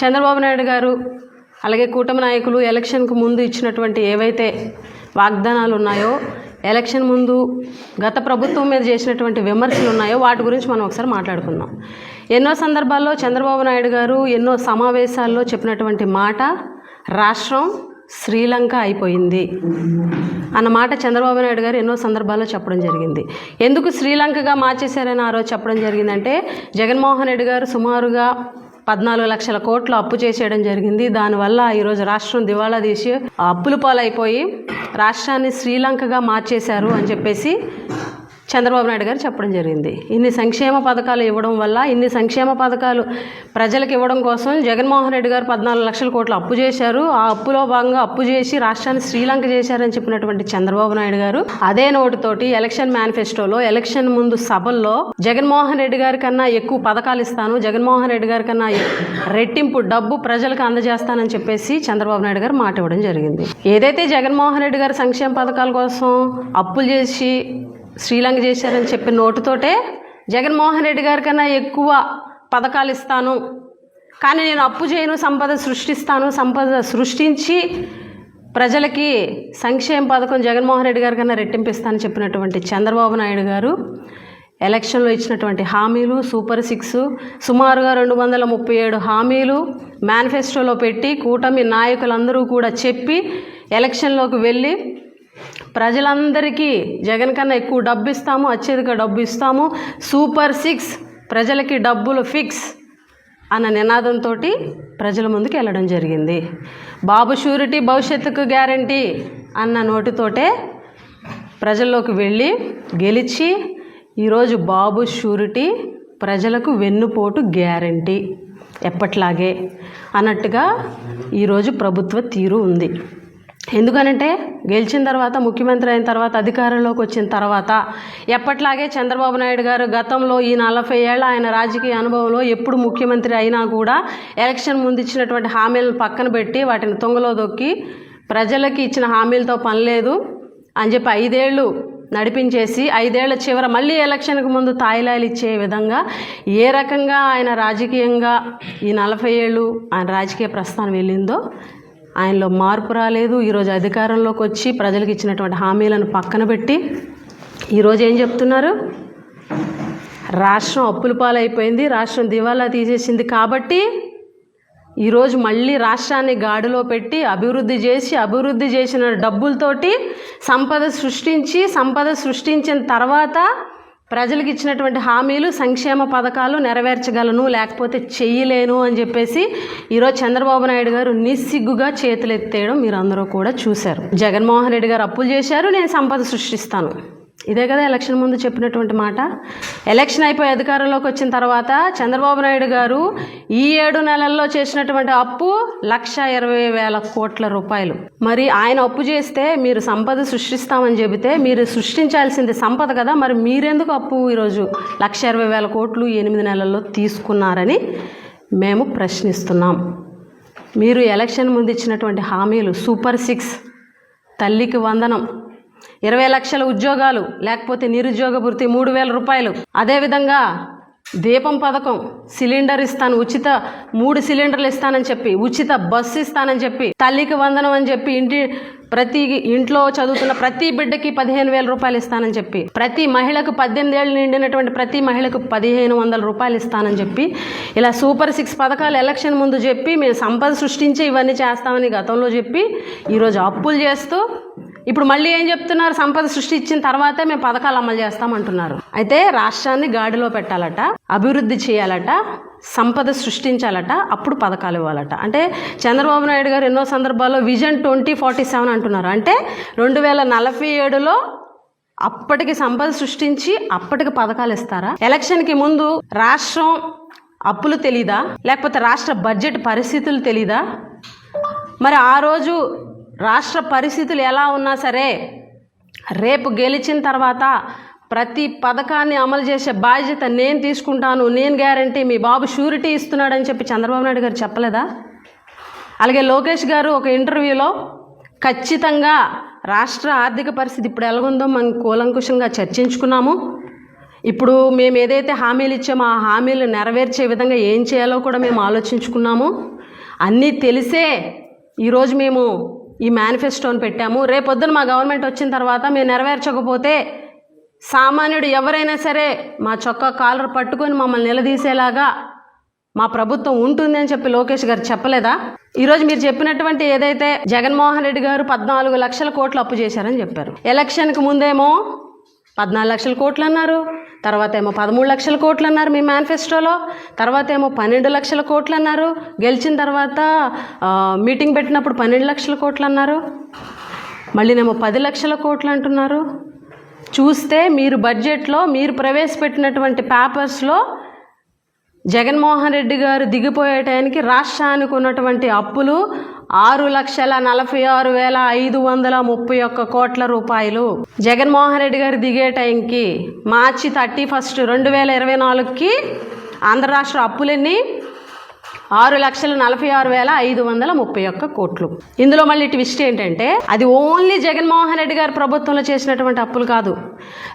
చంద్రబాబు నాయుడు గారు అలాగే కూటమి నాయకులు ఎలక్షన్కు ముందు ఇచ్చినటువంటి ఏవైతే వాగ్దానాలు ఉన్నాయో, ఎలక్షన్ ముందు గత ప్రభుత్వం మీద చేసినటువంటి విమర్శలు ఉన్నాయో వాటి గురించి మనం ఒకసారి మాట్లాడుకుందాం. ఎన్నో సందర్భాల్లో చంద్రబాబు నాయుడు గారు ఎన్నో సమావేశాల్లో చెప్పినటువంటి మాట, రాష్ట్రం శ్రీలంక అయిపోయింది అన్న మాట చంద్రబాబు నాయుడు గారు ఎన్నో సందర్భాల్లో చెప్పడం జరిగింది. ఎందుకు శ్రీలంకగా మార్చేశారని ఆ రోజు చెప్పడం జరిగిందంటే, జగన్మోహన్ రెడ్డి గారు సుమారుగా 14 లక్షల కోట్లు అప్పు చేసేయడం జరిగింది. దానివల్ల ఈరోజు రాష్ట్రం దివాళా తీసి అప్పుల పాలైపోయి రాష్ట్రాన్ని శ్రీలంకగా మార్చేశారు అని చెప్పేసి చంద్రబాబు నాయుడు గారు చెప్పడం జరిగింది. ఇన్ని సంక్షేమ పథకాలు ఇవ్వడం వల్ల, ఇన్ని సంక్షేమ పథకాలు ప్రజలకు ఇవ్వడం కోసం జగన్మోహన్ రెడ్డి గారు 14 లక్షల కోట్లు అప్పు చేశారు. ఆ అప్పులో భాగంగా అప్పు చేసి రాష్ట్రాన్ని శ్రీలంక చేశారని చెప్పినటువంటి చంద్రబాబు నాయుడు గారు అదే నోటుతోటి ఎలక్షన్ మేనిఫెస్టోలో, ఎలక్షన్ ముందు సభల్లో జగన్మోహన్ రెడ్డి గారి కన్నా ఎక్కువ పథకాలు ఇస్తాను, జగన్మోహన్ రెడ్డి గారి కన్నా రెట్టింపు డబ్బు ప్రజలకు అందజేస్తానని చెప్పేసి చంద్రబాబు నాయుడు గారు మాట ఇవ్వడం జరిగింది. ఏదైతే జగన్మోహన్ రెడ్డి గారు సంక్షేమ పథకాల కోసం అప్పులు చేసి శ్రీలంక చేశారని చెప్పిన నోటుతోటే జగన్మోహన్ రెడ్డి గారి కన్నా ఎక్కువ పథకాలు ఇస్తాను, కానీ నేను అప్పు చేయను, సంపద సృష్టిస్తాను, సంపద సృష్టించి ప్రజలకి సంక్షేమ పథకం జగన్మోహన్ రెడ్డి గారి కన్నా రెట్టింపిస్తానని చెప్పినటువంటి చంద్రబాబు నాయుడు గారు ఎలక్షన్లో ఇచ్చినటువంటి హామీలు సూపర్ 6 సుమారుగా 237 హామీలు మేనిఫెస్టోలో పెట్టి కూటమి నాయకులందరూ కూడా చెప్పి ఎలక్షన్లోకి వెళ్ళి ప్రజలందరికీ జగన్ కన్నా ఎక్కువ డబ్బు ఇస్తాము, అత్యధిక డబ్బు ఇస్తాము, సూపర్ 6 ప్రజలకి డబ్బులు ఫిక్స్ అన్న నినాదంతో ప్రజల ముందుకు వెళ్ళడం జరిగింది. బాబు షూరిటీ భవిష్యత్తుకు గ్యారంటీ అన్న నోటితోటే ప్రజల్లోకి వెళ్ళి గెలిచి ఈరోజు బాబు షూరిటీ ప్రజలకు వెన్నుపోటు గ్యారంటీ ఎప్పట్లాగే అన్నట్టుగా ఈరోజు ప్రభుత్వ తీరు ఉంది. ఎందుకనంటే గెలిచిన తర్వాత, ముఖ్యమంత్రి అయిన తర్వాత, అధికారంలోకి వచ్చిన తర్వాత ఎప్పట్లాగే చంద్రబాబు నాయుడు గారు గతంలో ఈ 40 ఏళ్ళ ఆయన రాజకీయ అనుభవంలో ఎప్పుడు ముఖ్యమంత్రి అయినా కూడా ఎలక్షన్ ముందు ఇచ్చినటువంటి హామీలను పక్కన పెట్టి వాటిని తుంగలో దొక్కి ప్రజలకి ఇచ్చిన హామీలతో పని లేదు అని చెప్పి 5 ఏళ్ళు నడిపించేసి 5 ఏళ్ల చివర మళ్ళీ ఎలక్షన్కి ముందు తాయిలాలు ఇచ్చే విధంగా ఏ రకంగా ఆయన రాజకీయంగా ఈ 40 ఏళ్ళు ఆయన రాజకీయ ప్రస్థానం వెళ్ళిందో ఆయనలో మార్పు రాలేదు. ఈరోజు అధికారంలోకి వచ్చి ప్రజలకు ఇచ్చినటువంటి హామీలను పక్కన పెట్టి ఈరోజు ఏం చెప్తున్నారు, రాష్ట్రం అప్పుల పాలైపోయింది, రాష్ట్రం దివాలా తీసేసింది కాబట్టి ఈరోజు మళ్ళీ రాష్ట్రాన్ని గాడిలో పెట్టి అభివృద్ధి చేసిన డబ్బులతోటి సంపద సృష్టించిన తర్వాత ప్రజలకు ఇచ్చినటువంటి హామీలు సంక్షేమ పథకాలు నెరవేర్చగలను, లేకపోతే చెయ్యలేను అని చెప్పేసి ఈరోజు చంద్రబాబు నాయుడు గారు నిస్సిగ్గుగా చేతులెత్తేయడం మీరు అందరూ కూడా చూశారు. జగన్మోహన్ రెడ్డి గారు అప్పులు చేశారు, నేను సంపద సృష్టిస్తాను, ఇదే కదా ఎలక్షన్ ముందు చెప్పినటువంటి మాట. ఎలక్షన్ అయిపోయి అధికారంలోకి వచ్చిన తర్వాత చంద్రబాబు నాయుడు గారు ఈ 7 నెలల్లో చేసినటువంటి అప్పు 1,20,000 కోట్ల రూపాయలు. మరి ఆయన అప్పు చేస్తే మీరు సంపద సృష్టిస్తామని చెబితే మీరు సృష్టించాల్సింది సంపద కదా, మరి మీరెందుకు అప్పు ఈరోజు 1,20,000 కోట్లు 8 నెలల్లో తీసుకున్నారని మేము ప్రశ్నిస్తున్నాం. మీరు ఎలక్షన్ ముందు ఇచ్చినటువంటి హామీలు సూపర్ 6, తల్లికి వందనం, 20 లక్షల ఉద్యోగాలు, లేకపోతే నిరుద్యోగ భృతి 3,000 రూపాయలు, అదేవిధంగా దీపం పథకం, సిలిండర్ ఇస్తాను, ఉచిత 3 సిలిండర్లు ఇస్తానని చెప్పి, ఉచిత బస్సు ఇస్తానని చెప్పి, తల్లికి వందనం అని చెప్పి ప్రతి ఇంట్లో చదువుతున్న ప్రతి బిడ్డకి 15,000 రూపాయలు ఇస్తానని చెప్పి, ప్రతి మహిళకు 18 ఏళ్ళు నిండినటువంటి ప్రతి మహిళకు 1,500 రూపాయలు ఇస్తానని చెప్పి, ఇలా సూపర్ 6 పథకాలు ఎలక్షన్ ముందు చెప్పి మేము సంపద సృష్టించి ఇవన్నీ చేస్తామని గతంలో చెప్పి ఈరోజు అప్పులు చేస్తూ ఇప్పుడు మళ్ళీ ఏం చెప్తున్నారు, సంపద సృష్టించిన తర్వాతే మేము పథకాలు అమలు చేస్తామంటున్నారు. అయితే రాష్ట్రాన్ని గాడిలో పెట్టాలట, అభివృద్ధి చేయాలట, సంపద సృష్టించాలట, అప్పుడు పథకాలు ఇవ్వాలట. అంటే చంద్రబాబు నాయుడు గారు ఎన్నో సందర్భాల్లో విజన్ 2047 అంటున్నారు. అంటే 2047లో అప్పటికి సంపద సృష్టించి అప్పటికి పథకాలు ఇస్తారా? ఎలక్షన్కి ముందు రాష్ట్రం అప్పులు తెలీదా, లేకపోతే రాష్ట్ర బడ్జెట్ పరిస్థితులు తెలీదా? మరి ఆ రోజు రాష్ట్ర పరిస్థితులు ఎలా ఉన్నా సరే రేపు గెలిచిన తర్వాత ప్రతి పథకాన్ని అమలు చేసే బాధ్యత నేను తీసుకుంటాను, నేను గ్యారంటీ, మీ బాబు షూరిటీ ఇస్తున్నాడని చెప్పి చంద్రబాబు నాయుడు గారు చెప్పలేదా? అలాగే లోకేష్ గారు ఒక ఇంటర్వ్యూలో ఖచ్చితంగా రాష్ట్ర ఆర్థిక పరిస్థితి ఇప్పుడు ఎలాగుందో మనం కూలంకుషంగా చర్చించుకున్నాము, ఇప్పుడు మేము ఏదైతే హామీలు ఇచ్చామో ఆ హామీలు నెరవేర్చే విధంగా ఏం చేయాలో కూడా మేము ఆలోచించుకున్నాము, అన్నీ తెలిసే ఈరోజు మేము ఈ మేనిఫెస్టోని పెట్టాము. రేపొద్దున మా గవర్నమెంట్ వచ్చిన తర్వాత మేము నెరవేర్చకపోతే సామాన్యుడు ఎవరైనా సరే మా చొక్కా కాలర్ పట్టుకొని మమ్మల్ని నిలదీసేలాగా మా ప్రభుత్వం ఉంటుంది అని చెప్పి లోకేష్ గారు చెప్పలేదా? ఈరోజు మీరు చెప్పినటువంటి ఏదైతే జగన్మోహన్ రెడ్డి గారు 14 లక్షల కోట్లు అప్పు చేశారని చెప్పారు. ఎలక్షన్కి ముందేమో 14 లక్షల కోట్లు అన్నారు, తర్వాత ఏమో 13 లక్షల కోట్లు అన్నారు మీ మేనిఫెస్టోలో, తర్వాత ఏమో 12 లక్షల కోట్లు అన్నారు, గెలిచిన తర్వాత మీటింగ్ పెట్టినప్పుడు 12 లక్షల కోట్లు అన్నారు, మళ్ళీనేమో 10 లక్షల కోట్లు అంటున్నారు. చూస్తే మీరు బడ్జెట్లో మీరు ప్రవేశపెట్టినటువంటి పేపర్స్లో జగన్మోహన్ రెడ్డి గారు దిగిపోయే టైంకి రాష్ట్రానికి ఉన్నటువంటి అప్పులు 6,46,531 కోట్ల రూపాయలు. జగన్మోహన్ రెడ్డి గారు దిగే టైంకి మార్చి 31 2024కి ఆంధ్ర రాష్ట్ర అప్పులన్నీ 6,46,531 కోట్లు. ఇందులో మళ్ళీ ట్విస్ట్ ఏంటంటే అది ఓన్లీ జగన్మోహన్ రెడ్డి గారి ప్రభుత్వంలో చేసినటువంటి అప్పులు కాదు.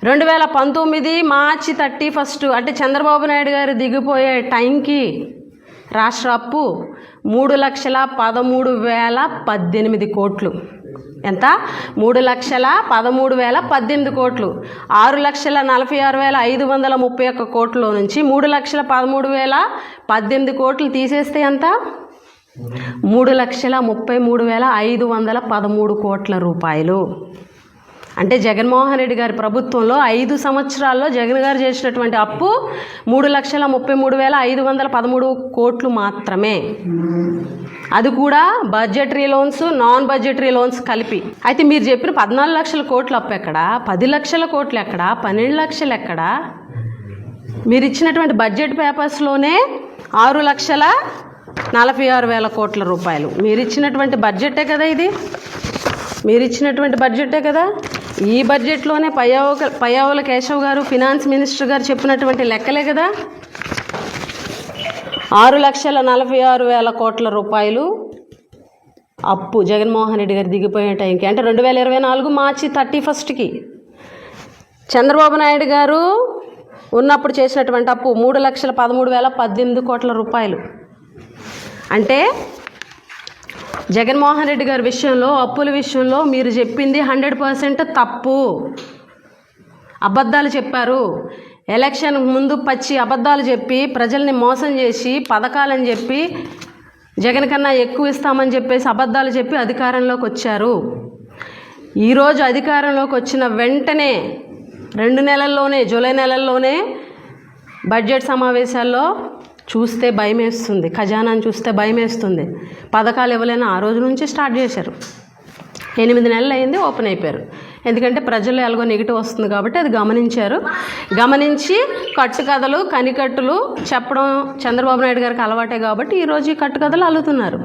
2019 మార్చి 31 అంటే చంద్రబాబు నాయుడు గారు దిగిపోయే టైంకి రాష్ట్ర అప్పు 3,13,018 కోట్లు. ఎంత? 3,13,018 కోట్లు. 6,46,531 కోట్లలో నుంచి 3,13,018 కోట్లు తీసేస్తే ఎంత? 3,33,513 కోట్ల రూపాయలు. అంటే జగన్మోహన్ రెడ్డి గారి ప్రభుత్వంలో 5 సంవత్సరాల్లో జగన్ గారు చేసినటువంటి అప్పు 3,33,513 కోట్లు మాత్రమే. అది కూడా budgetary loans, non budgetary loans కలిపి. అయితే మీరు చెప్పిన 14 లక్షల కోట్ల అప్పు ఎక్కడా? 10 లక్షల కోట్లు ఎక్కడా? 12 లక్షలు ఎక్కడా? మీరు ఇచ్చినటువంటి బడ్జెట్ పేపర్స్లోనే 6,46,000 కోట్ల రూపాయలు. మీరు ఇచ్చినటువంటి బడ్జెటే కదా ఇది, మీరు ఇచ్చినటువంటి బడ్జెటే కదా. ఈ బడ్జెట్లోనే పయ్యావుల కేశవ్ గారు ఫినాన్స్ మినిస్టర్ గారు చెప్పినటువంటి లెక్కలే కదా. 6,46,000 కోట్ల రూపాయలు అప్పు జగన్మోహన్ రెడ్డి గారు దిగిపోయే టైంకి, అంటే 2024 మార్చి 31కి. చంద్రబాబు నాయుడు గారు ఉన్నప్పుడు చేసినటువంటి అప్పు 3,13,018 కోట్ల రూపాయలు. అంటే జగన్మోహన్ రెడ్డి గారి విషయంలో, అప్పుల విషయంలో మీరు చెప్పింది 100% తప్పు. అబద్ధాలు చెప్పారు. ఎలక్షన్ ముందు పచ్చి అబద్ధాలు చెప్పి ప్రజల్ని మోసం చేసి పథకాలని చెప్పి జగన్ కన్నా ఎక్కువ ఇస్తామని చెప్పేసి అబద్ధాలు చెప్పి అధికారంలోకి వచ్చారు. ఈరోజు అధికారంలోకి వచ్చిన వెంటనే 2 నెలల్లోనే, జూలై నెలల్లోనే బడ్జెట్ సమావేశాల్లో చూస్తే భయమేస్తుంది, ఖజానాను చూస్తే భయమేస్తుంది. పథకాలు ఇవ్వలేని ఆ రోజు నుంచి స్టార్ట్ చేశారు. 8 నెలలు అయింది, ఓపెన్ అయిపోయారు. ఎందుకంటే ప్రజల్లో ఎలాగో నెగిటివ్ వస్తుంది కాబట్టి అది గమనించారు. గమనించి కట్టుకథలు, కనికట్టులు చెప్పడం చంద్రబాబు నాయుడు గారికి అలవాటే కాబట్టి ఈరోజు ఈ కట్టుకథలు అల్లుతున్నారు.